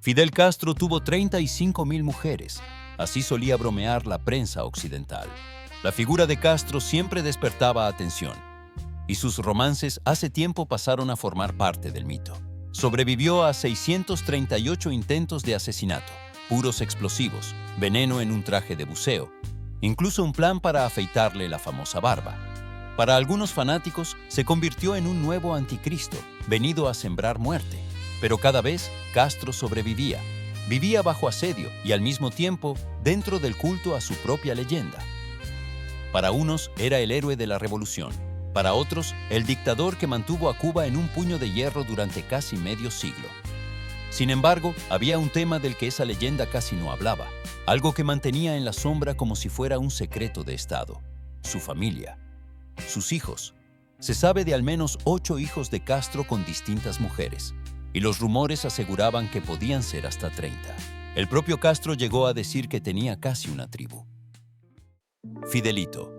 Fidel Castro tuvo 35.000 mujeres. Así solía bromear la prensa occidental. La figura de Castro siempre despertaba atención, y sus romances hace tiempo pasaron a formar parte del mito. Sobrevivió a 638 intentos de asesinato, puros explosivos, veneno en un traje de buceo, incluso un plan para afeitarle la famosa barba. Para algunos fanáticos, se convirtió en un nuevo anticristo, venido a sembrar muerte. Pero cada vez, Castro sobrevivía. Vivía bajo asedio y al mismo tiempo dentro del culto a su propia leyenda. Para unos era el héroe de la revolución, para otros el dictador que mantuvo a Cuba en un puño de hierro durante casi medio siglo. Sin embargo, había un tema del que esa leyenda casi no hablaba, algo que mantenía en la sombra como si fuera un secreto de Estado: su familia, sus hijos. Se sabe de al menos 8 hijos de Castro con distintas mujeres, y los rumores aseguraban que podían ser hasta 30. El propio Castro llegó a decir que tenía casi una tribu. Fidelito.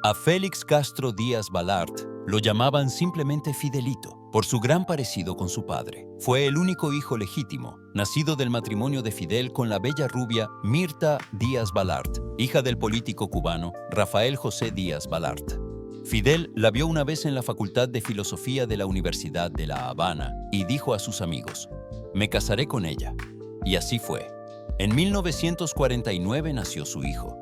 A Félix Castro Díaz Balart lo llamaban simplemente Fidelito, por su gran parecido con su padre. Fue el único hijo legítimo, nacido del matrimonio de Fidel con la bella rubia Mirta Díaz Balart, hija del político cubano Rafael José Díaz Balart. Fidel la vio una vez en la Facultad de Filosofía de la Universidad de La Habana y dijo a sus amigos: «Me casaré con ella». Y así fue. En 1949 nació su hijo,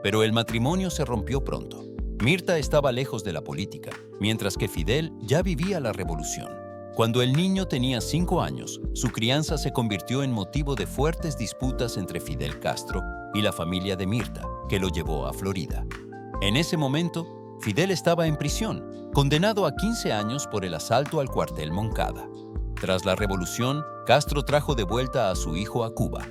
pero el matrimonio se rompió pronto. Mirta estaba lejos de la política, mientras que Fidel ya vivía la revolución. Cuando el niño tenía 5 años, su crianza se convirtió en motivo de fuertes disputas entre Fidel Castro y la familia de Mirta, que lo llevó a Florida. En ese momento, Fidel estaba en prisión, condenado a 15 años por el asalto al cuartel Moncada. Tras la revolución, Castro trajo de vuelta a su hijo a Cuba.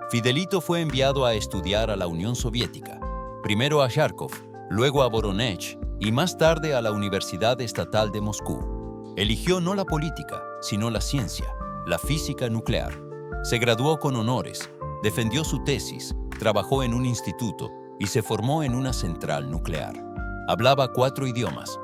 Fidelito fue enviado a estudiar a la Unión Soviética, primero a Kharkov, luego a Voronezh y más tarde a la Universidad Estatal de Moscú. Eligió no la política, sino la ciencia, la física nuclear. Se graduó con honores, defendió su tesis, trabajó en un instituto y se formó en una central nuclear. Hablaba 4 idiomas.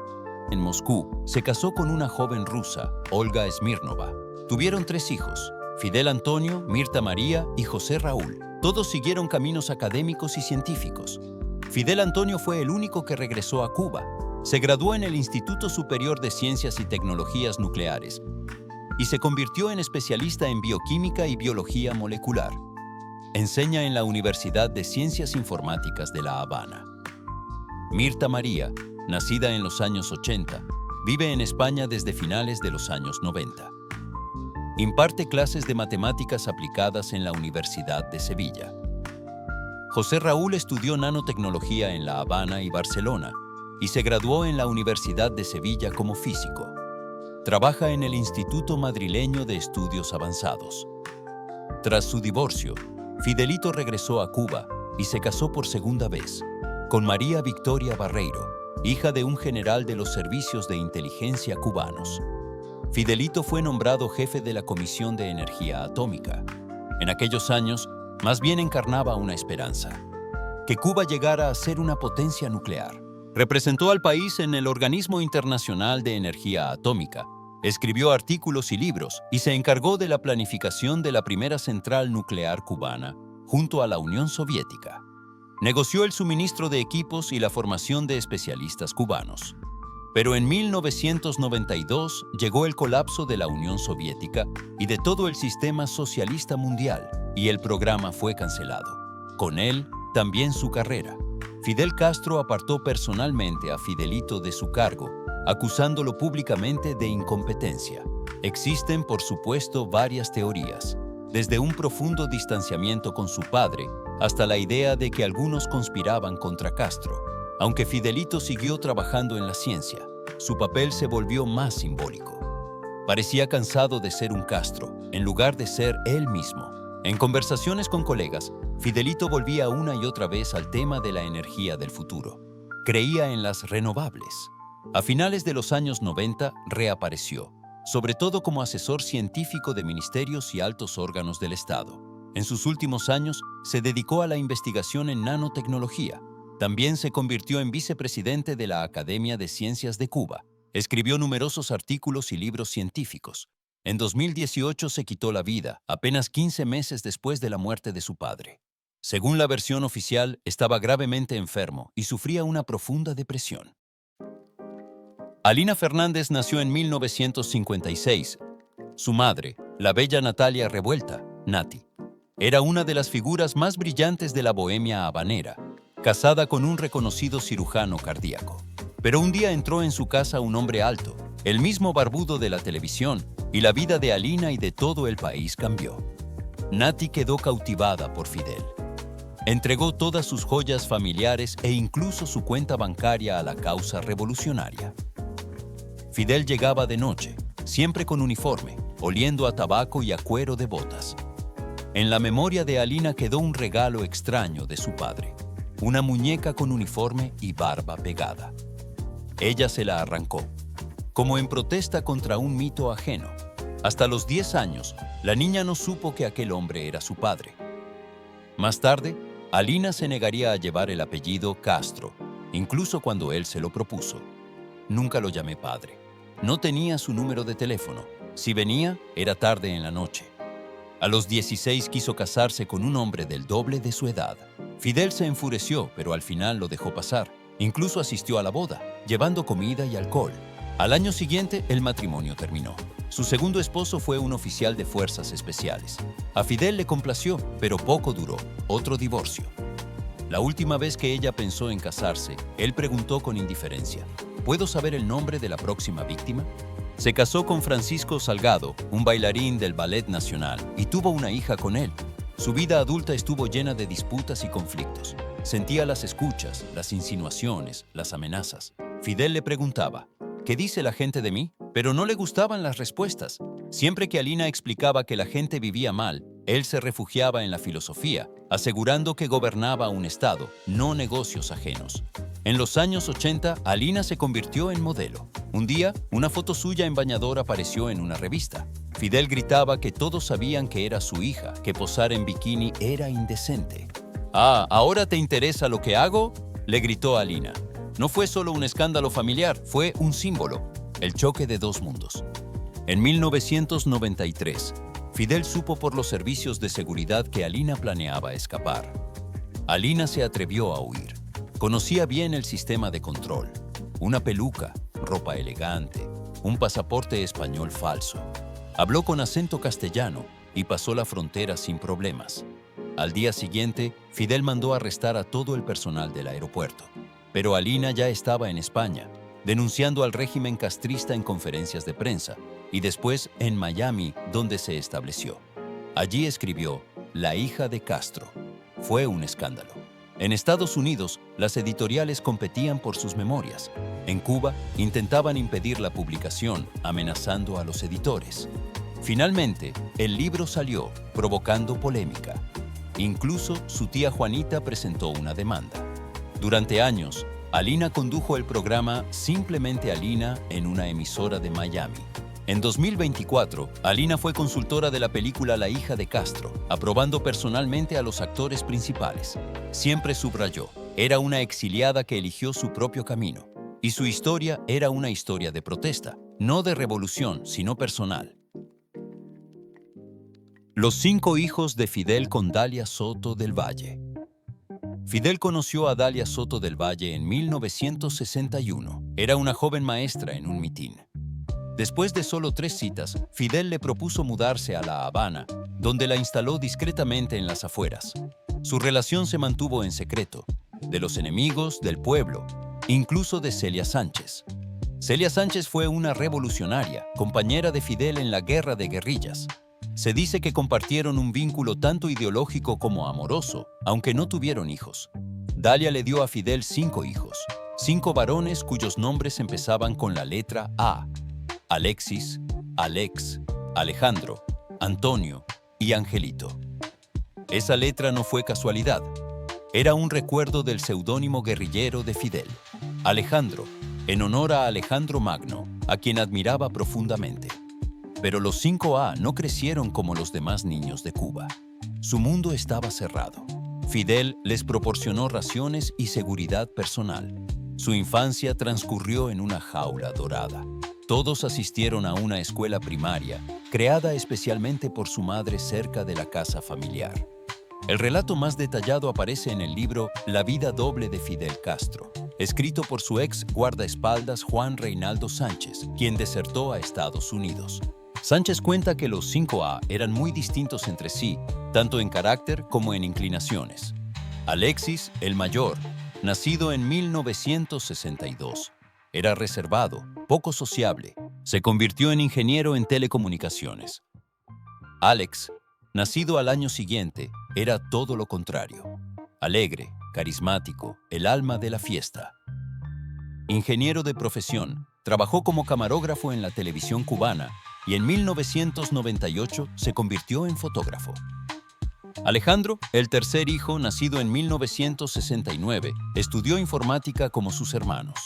En Moscú, se casó con una joven rusa, Olga Smirnova. Tuvieron 3 hijos: Fidel Antonio, Mirta María y José Raúl. Todos siguieron caminos académicos y científicos. Fidel Antonio fue el único que regresó a Cuba. Se graduó en el Instituto Superior de Ciencias y Tecnologías Nucleares y se convirtió en especialista en bioquímica y biología molecular. Enseña en la Universidad de Ciencias Informáticas de La Habana. Mirta María, nacida en los años 80, vive en España desde finales de los años 90. Imparte clases de matemáticas aplicadas en la Universidad de Sevilla. José Raúl estudió nanotecnología en La Habana y Barcelona y se graduó en la Universidad de Sevilla como físico. Trabaja en el Instituto Madrileño de Estudios Avanzados. Tras su divorcio, Fidelito regresó a Cuba y se casó por segunda vez con María Victoria Barreiro, hija de un general de los servicios de inteligencia cubanos. Fidelito fue nombrado jefe de la Comisión de Energía Atómica. En aquellos años, más bien encarnaba una esperanza: que Cuba llegara a ser una potencia nuclear. Representó al país en el Organismo Internacional de Energía Atómica, escribió artículos y libros y se encargó de la planificación de la primera central nuclear cubana junto a la Unión Soviética. Negoció el suministro de equipos y la formación de especialistas cubanos. Pero en 1992 llegó el colapso de la Unión Soviética y de todo el sistema socialista mundial, y el programa fue cancelado. Con él, también su carrera. Fidel Castro apartó personalmente a Fidelito de su cargo, acusándolo públicamente de incompetencia. Existen, por supuesto, varias teorías, desde un profundo distanciamiento con su padre hasta la idea de que algunos conspiraban contra Castro. Aunque Fidelito siguió trabajando en la ciencia, su papel se volvió más simbólico. Parecía cansado de ser un Castro, en lugar de ser él mismo. En conversaciones con colegas, Fidelito volvía una y otra vez al tema de la energía del futuro. Creía en las renovables. A finales de los años 90 reapareció, sobre todo como asesor científico de ministerios y altos órganos del Estado. En sus últimos años se dedicó a la investigación en nanotecnología. También se convirtió en vicepresidente de la Academia de Ciencias de Cuba. Escribió numerosos artículos y libros científicos. En 2018 se quitó la vida, apenas 15 meses después de la muerte de su padre. Según la versión oficial, estaba gravemente enfermo y sufría una profunda depresión. Alina Fernández nació en 1956. Su madre, la bella Natalia Revuelta, Nati, era una de las figuras más brillantes de la bohemia habanera, casada con un reconocido cirujano cardíaco. Pero un día entró en su casa un hombre alto, el mismo barbudo de la televisión, y la vida de Alina y de todo el país cambió. Nati quedó cautivada por Fidel. Entregó todas sus joyas familiares e incluso su cuenta bancaria a la causa revolucionaria. Fidel llegaba de noche, siempre con uniforme, oliendo a tabaco y a cuero de botas. En la memoria de Alina quedó un regalo extraño de su padre, una muñeca con uniforme y barba pegada. Ella se la arrancó, como en protesta contra un mito ajeno. Hasta los 10 años, la niña no supo que aquel hombre era su padre. Más tarde, Alina se negaría a llevar el apellido Castro, incluso cuando él se lo propuso. Nunca lo llamé padre. No tenía su número de teléfono. Si venía, era tarde en la noche. A los 16 quiso casarse con un hombre del doble de su edad. Fidel se enfureció, pero al final lo dejó pasar. Incluso asistió a la boda, llevando comida y alcohol. Al año siguiente, el matrimonio terminó. Su segundo esposo fue un oficial de fuerzas especiales. A Fidel le complació, pero poco duró. Otro divorcio. La última vez que ella pensó en casarse, él preguntó con indiferencia: ¿puedo saber el nombre de la próxima víctima? Se casó con Francisco Salgado, un bailarín del Ballet Nacional, y tuvo una hija con él. Su vida adulta estuvo llena de disputas y conflictos. Sentía las escuchas, las insinuaciones, las amenazas. Fidel le preguntaba: ¿qué dice la gente de mí? Pero no le gustaban las respuestas. Siempre que Alina explicaba que la gente vivía mal, él se refugiaba en la filosofía, asegurando que gobernaba un estado, no negocios ajenos. En los años 80, Alina se convirtió en modelo. Un día, una foto suya en bañador apareció en una revista. Fidel gritaba que todos sabían que era su hija, que posar en bikini era indecente. «Ah, ¿ahora te interesa lo que hago?», le gritó Alina. No fue solo un escándalo familiar, fue un símbolo, el choque de dos mundos. En 1993, Fidel supo por los servicios de seguridad que Alina planeaba escapar. Alina se atrevió a huir. Conocía bien el sistema de control: una peluca, ropa elegante, un pasaporte español falso. Habló con acento castellano y pasó la frontera sin problemas. Al día siguiente, Fidel mandó arrestar a todo el personal del aeropuerto. Pero Alina ya estaba en España, denunciando al régimen castrista en conferencias de prensa, y después en Miami, donde se estableció. Allí escribió La hija de Castro. Fue un escándalo. En Estados Unidos, las editoriales competían por sus memorias. En Cuba, intentaban impedir la publicación, amenazando a los editores. Finalmente, el libro salió, provocando polémica. Incluso su tía Juanita presentó una demanda. Durante años, Alina condujo el programa Simplemente Alina en una emisora de Miami. En 2024, Alina fue consultora de la película La hija de Castro, aprobando personalmente a los actores principales. Siempre subrayó: era una exiliada que eligió su propio camino. Y su historia era una historia de protesta, no de revolución, sino personal. Los 5 hijos de Fidel con Dalia Soto del Valle. Fidel conoció a Dalia Soto del Valle en 1961. Era una joven maestra en un mitin. Después de solo 3 citas, Fidel le propuso mudarse a La Habana, donde la instaló discretamente en las afueras. Su relación se mantuvo en secreto, de los enemigos, del pueblo, incluso de Celia Sánchez. Celia Sánchez fue una revolucionaria, compañera de Fidel en la guerra de guerrillas. Se dice que compartieron un vínculo tanto ideológico como amoroso, aunque no tuvieron hijos. Dalia le dio a Fidel 5 hijos, 5 varones cuyos nombres empezaban con la letra A: Alexis, Alex, Alejandro, Antonio y Angelito. Esa letra no fue casualidad. Era un recuerdo del seudónimo guerrillero de Fidel, Alejandro, en honor a Alejandro Magno, a quien admiraba profundamente. Pero los 5A no crecieron como los demás niños de Cuba. Su mundo estaba cerrado. Fidel les proporcionó raciones y seguridad personal. Su infancia transcurrió en una jaula dorada. Todos asistieron a una escuela primaria, creada especialmente por su madre cerca de la casa familiar. El relato más detallado aparece en el libro La vida doble de Fidel Castro, escrito por su ex guardaespaldas Juan Reinaldo Sánchez, quien desertó a Estados Unidos. Sánchez cuenta que los 5A eran muy distintos entre sí, tanto en carácter como en inclinaciones. Alexis, el mayor, nacido en 1962, era reservado, poco sociable. Se convirtió en ingeniero en telecomunicaciones. Alex, nacido al año siguiente, era todo lo contrario. Alegre, carismático, el alma de la fiesta. Ingeniero de profesión, trabajó como camarógrafo en la televisión cubana y en 1998 se convirtió en fotógrafo. Alejandro, el tercer hijo, nacido en 1969, estudió informática como sus hermanos.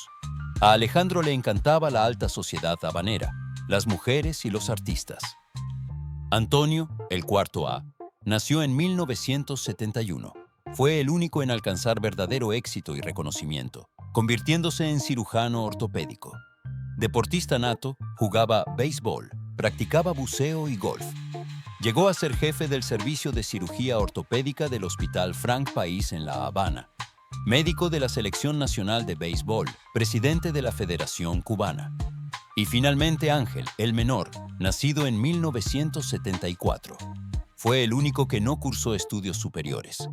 A Alejandro le encantaba la alta sociedad habanera, las mujeres y los artistas. Antonio, el cuarto A, nació en 1971. Fue el único en alcanzar verdadero éxito y reconocimiento, convirtiéndose en cirujano ortopédico. Deportista nato, jugaba béisbol, practicaba buceo y golf. Llegó a ser jefe del servicio de cirugía ortopédica del Hospital Frank País en La Habana, médico de la Selección Nacional de Béisbol, presidente de la Federación Cubana. Y finalmente Ángel, el menor, nacido en 1974. Fue el único que no cursó estudios superiores.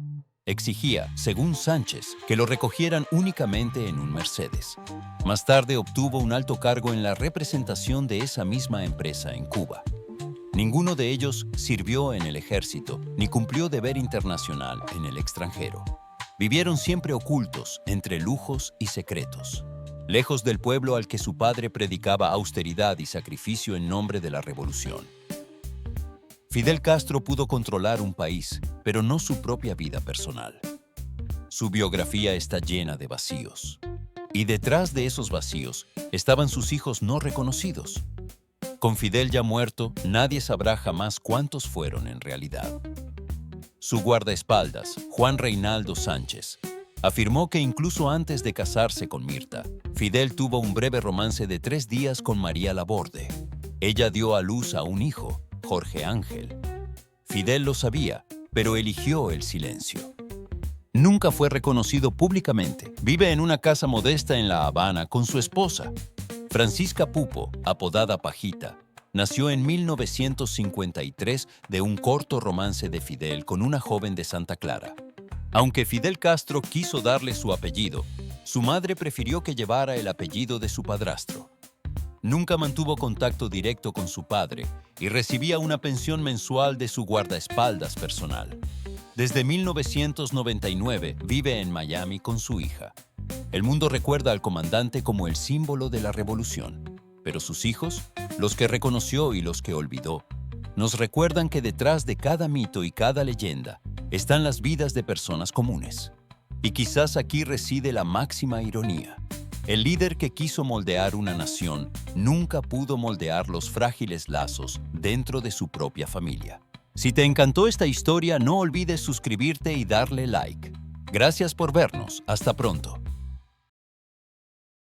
Exigía, según Sánchez, que lo recogieran únicamente en un Mercedes. Más tarde obtuvo un alto cargo en la representación de esa misma empresa en Cuba. Ninguno de ellos sirvió en el ejército ni cumplió deber internacional en el extranjero. Vivieron siempre ocultos entre lujos y secretos, lejos del pueblo al que su padre predicaba austeridad y sacrificio en nombre de la revolución. Fidel Castro pudo controlar un país, pero no su propia vida personal. Su biografía está llena de vacíos. Y detrás de esos vacíos estaban sus hijos no reconocidos. Con Fidel ya muerto, nadie sabrá jamás cuántos fueron en realidad. Su guardaespaldas, Juan Reinaldo Sánchez, afirmó que incluso antes de casarse con Mirta, Fidel tuvo un breve romance de 3 días con María Laborde. Ella dio a luz a un hijo, Jorge Ángel. Fidel lo sabía, pero eligió el silencio. Nunca fue reconocido públicamente. Vive en una casa modesta en La Habana con su esposa. Francisca Pupo, apodada Pajita, nació en 1953 de un corto romance de Fidel con una joven de Santa Clara. Aunque Fidel Castro quiso darle su apellido, su madre prefirió que llevara el apellido de su padrastro. Nunca mantuvo contacto directo con su padre y recibía una pensión mensual de su guardaespaldas personal. Desde 1999 vive en Miami con su hija. El mundo recuerda al comandante como el símbolo de la revolución, pero sus hijos, los que reconoció y los que olvidó, nos recuerdan que detrás de cada mito y cada leyenda están las vidas de personas comunes. Y quizás aquí reside la máxima ironía. El líder que quiso moldear una nación nunca pudo moldear los frágiles lazos dentro de su propia familia. Si te encantó esta historia, no olvides suscribirte y darle like. Gracias por vernos. Hasta pronto.